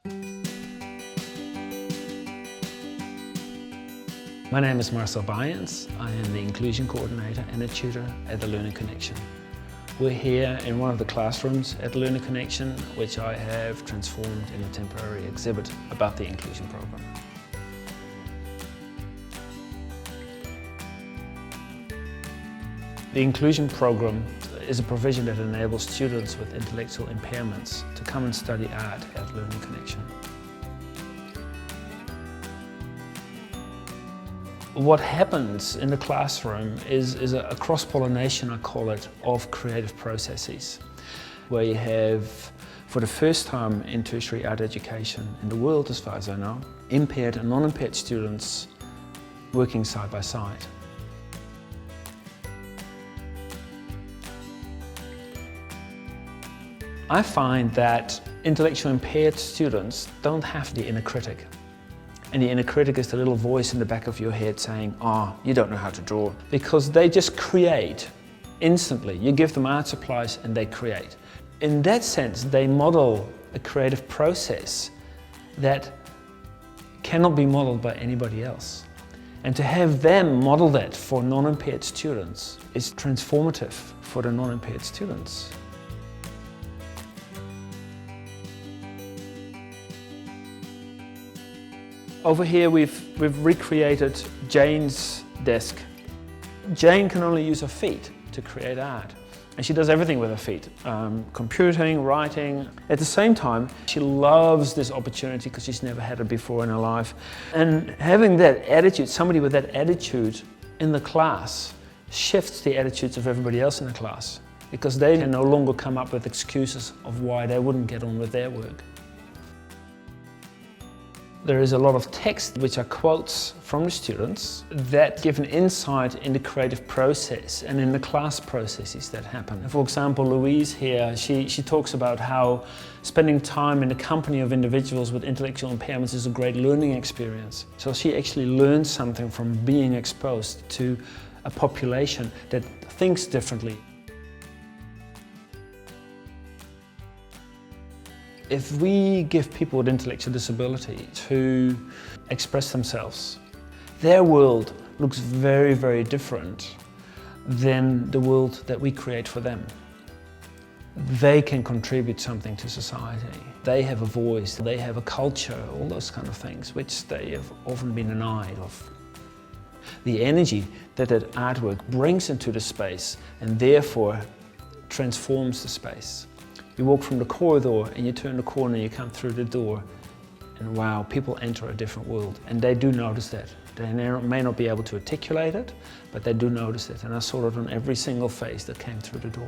My name is Marcel Bayens. I am the Inclusion Coordinator and a tutor at the Learning Connection. We're here in one of the classrooms at the Learning Connection, which I have transformed in a temporary exhibit about the inclusion program. The inclusion program is a provision that enables students with intellectual impairments to come and study art at Learning Connection. What happens in the classroom is a cross-pollination, I call it, of creative processes, where you have, for the first time in tertiary art education in the world, as far as I know, impaired and non-impaired students working side by side. I find that intellectually impaired students don't have the inner critic. And the inner critic is the little voice in the back of your head saying, "Oh, you don't know how to draw." Because they just create instantly. You give them art supplies and they create. In that sense, they model a creative process that cannot be modeled by anybody else. And to have them model that for non-impaired students is transformative for the non-impaired students. Over here we've recreated Jane's desk. Jane can only use her feet to create art. And she does everything with her feet, computing, writing. At the same time, she loves this opportunity because she's never had it before in her life. And having that attitude, somebody with that attitude in the class, shifts the attitudes of everybody else in the class, because they can no longer come up with excuses of why they wouldn't get on with their work. There is a lot of text which are quotes from the students that give an insight in the creative process and in the class processes that happen. For example, Louise here, she talks about how spending time in the company of individuals with intellectual impairments is a great learning experience. So she actually learns something from being exposed to a population that thinks differently. If we give people with intellectual disability to express themselves, their world looks very, very different than the world that we create for them. They can contribute something to society. They have a voice, they have a culture, all those kind of things, which they have often been denied of. The energy that artwork brings into the space and therefore transforms the space. You walk from the corridor and you turn the corner, you come through the door, and wow, people enter a different world. And they do notice that. They may not be able to articulate it, but they do notice it. And I saw it on every single face that came through the door.